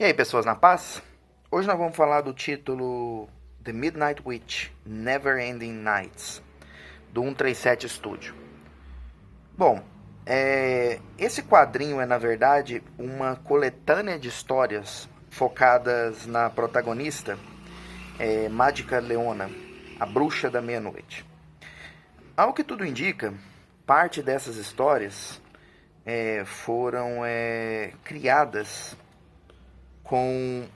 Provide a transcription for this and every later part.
E aí, pessoas na paz? Hoje nós vamos falar do título The Midnight Witch, Never Ending Nights, do 137 Studio. Bom, esse quadrinho é, na verdade, uma coletânea de histórias focadas na protagonista, Mágica Leona, a bruxa da meia-noite. Ao que tudo indica, parte dessas histórias foram criadas com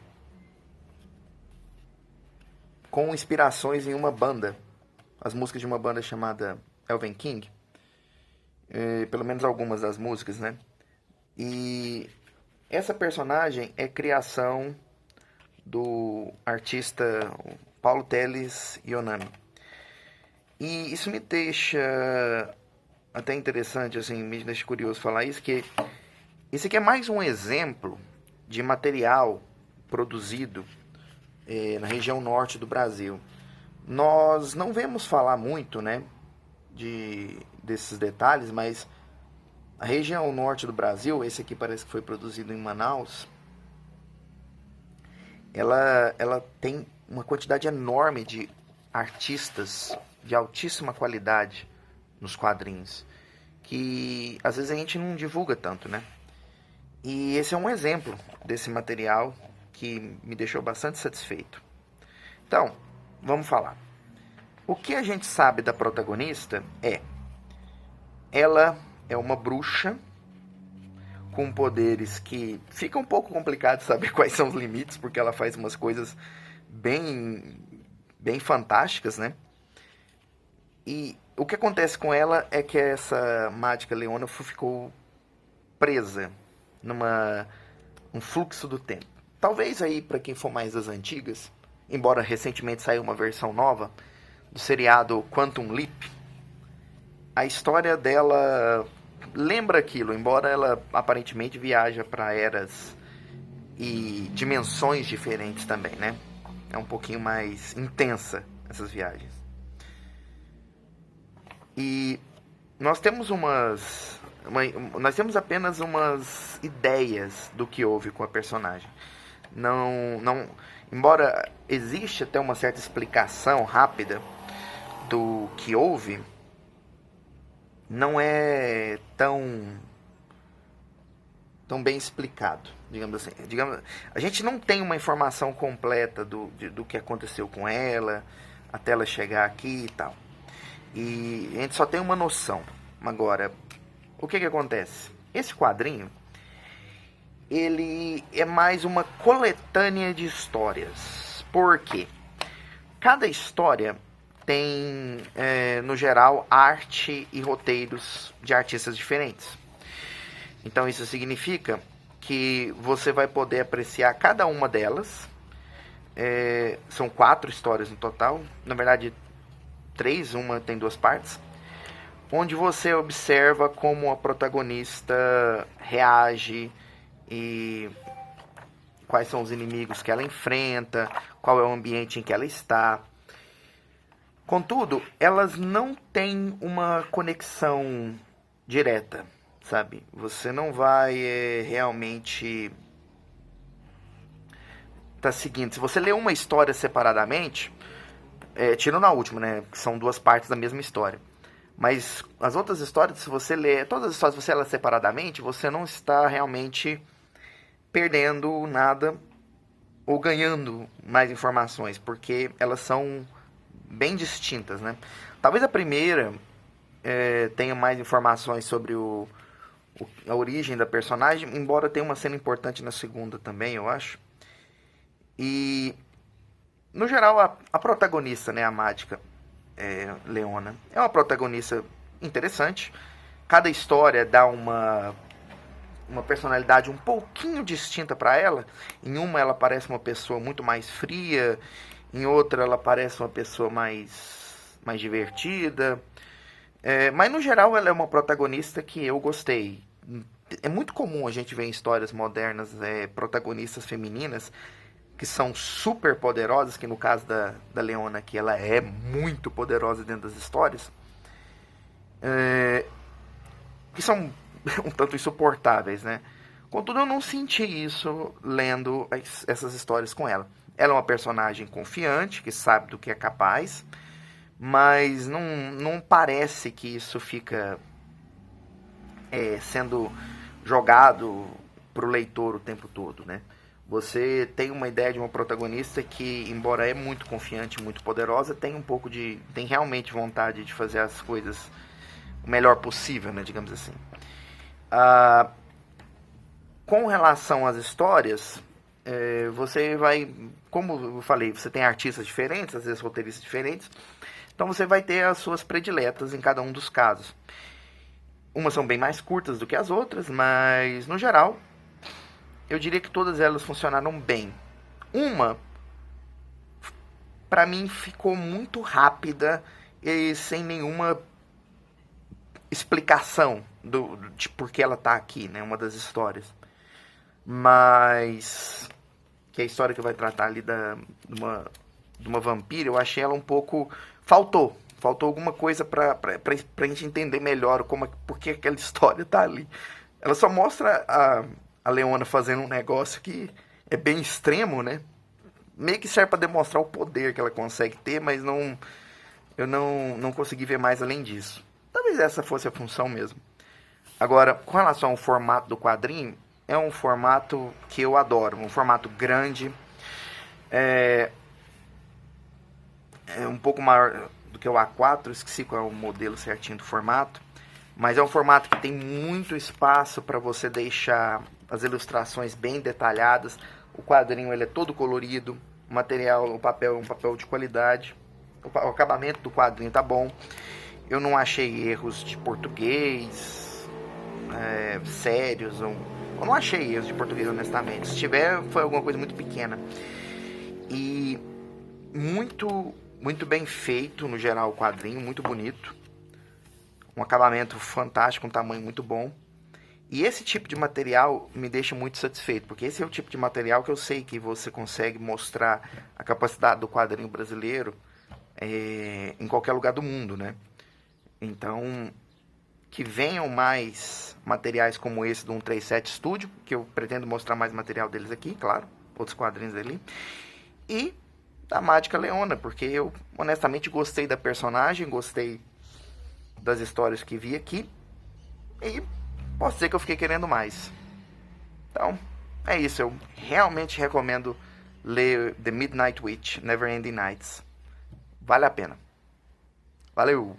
inspirações em uma banda, as músicas de uma banda chamada Elven King, pelo menos algumas das músicas, né? E essa personagem é criação do artista Paulo Teles Ionami. E isso me deixa até interessante, assim, me deixa curioso falar isso, que esse aqui é mais um exemplo de material produzido na região norte do Brasil. Nós não vemos falar muito, né, desses detalhes, mas a região norte do Brasil, esse aqui parece que foi produzido em Manaus, ela tem uma quantidade enorme de artistas de altíssima qualidade nos quadrinhos, que às vezes a gente não divulga tanto, né? E esse é um exemplo desse material que me deixou bastante satisfeito. Então, vamos falar. O que a gente sabe da protagonista ela é uma bruxa com poderes que fica um pouco complicado saber quais são os limites, porque ela faz umas coisas bem fantásticas, né? E o que acontece com ela é que essa Mágica Leona ficou presa num fluxo do tempo. Talvez aí, para quem for mais das antigas, embora recentemente saiu uma versão nova do seriado Quantum Leap, a história dela lembra aquilo, embora ela aparentemente viaja para eras e dimensões diferentes também, né? É um pouquinho mais intensa essas viagens. E nós temos nós temos apenas umas ideias do que houve com a personagem. Embora exista até uma certa explicação rápida do que houve, não é tão bem explicado, digamos assim. A gente não tem uma informação completa do que aconteceu com ela até ela chegar aqui e tal. E a gente só tem uma noção. Agora, o que acontece? Esse quadrinho, ele é mais uma coletânea de histórias. Por quê? Cada história tem, no geral, arte e roteiros de artistas diferentes. Então isso significa que você vai poder apreciar cada uma delas. São 4 histórias no total. Na verdade, 3, uma tem 2 partes, onde você observa como a protagonista reage e quais são os inimigos que ela enfrenta, qual é o ambiente em que ela está. Contudo, elas não têm uma conexão direta, sabe? Você não vai realmente tá seguindo. Se você lê uma história separadamente, tirando a última, né? Que são 2 partes da mesma história. Mas as outras histórias, se você ler todas as histórias, se você lê separadamente, você não está realmente perdendo nada ou ganhando mais informações, porque elas são bem distintas, né? Talvez a primeira tenha mais informações sobre a origem da personagem, embora tenha uma cena importante na segunda também, eu acho. E no geral, a protagonista, né, a Mágica Leona, é uma protagonista interessante. Cada história dá uma personalidade um pouquinho distinta para ela. Em uma ela parece uma pessoa muito mais fria, em outra ela parece uma pessoa mais divertida. Mas no geral ela é uma protagonista que eu gostei. É muito comum a gente ver em histórias modernas protagonistas femininas que são super poderosas, que no caso da Leona aqui, ela é muito poderosa dentro das histórias, que são um tanto insuportáveis, né? Contudo, eu não senti isso lendo essas histórias com ela. Ela é uma personagem confiante, que sabe do que é capaz, mas não parece que isso fica sendo jogado pro leitor o tempo todo, né? Você tem uma ideia de uma protagonista que, embora é muito confiante, muito poderosa, tem realmente vontade de fazer as coisas o melhor possível, né, digamos assim. Com relação às histórias, você vai, como eu falei, você tem artistas diferentes, às vezes roteiristas diferentes, então você vai ter as suas prediletas em cada um dos casos. Umas são bem mais curtas do que as outras, mas no geral, eu diria que todas elas funcionaram bem. Uma, pra mim, ficou muito rápida e sem nenhuma explicação de por que ela tá aqui, né? Uma das histórias. Mas que é a história que vai tratar ali de uma vampira, eu achei ela um pouco... Faltou alguma coisa pra gente entender melhor por que aquela história tá ali. Ela só mostra a Leona fazendo um negócio que é bem extremo, né? Meio que serve pra demonstrar o poder que ela consegue ter, mas eu não consegui ver mais além disso. Talvez essa fosse a função mesmo. Agora, com relação ao formato do quadrinho, é um formato que eu adoro. Um formato grande. É um pouco maior do que o A4. Esqueci qual é o modelo certinho do formato. Mas é um formato que tem muito espaço para você deixar as ilustrações bem detalhadas. O quadrinho ele é todo colorido. O papel é um papel de qualidade. O acabamento do quadrinho tá bom. Eu não achei erros de português sérios. Eu não achei erros de português, honestamente. Se tiver, foi alguma coisa muito pequena. E muito, muito bem feito, no geral, o quadrinho. Muito bonito. Um acabamento fantástico, um tamanho muito bom. E esse tipo de material me deixa muito satisfeito. Porque esse é o tipo de material que eu sei que você consegue mostrar a capacidade do quadrinho brasileiro em qualquer lugar do mundo, né? Então, que venham mais materiais como esse do 137 Studio, que eu pretendo mostrar mais material deles aqui, claro, outros quadrinhos dele. E da Mágica Leona, porque eu honestamente gostei da personagem, gostei das histórias que vi aqui, e posso dizer que eu fiquei querendo mais. Então, é isso, eu realmente recomendo ler The Midnight Witch, Neverending Nights. Vale a pena. Valeu!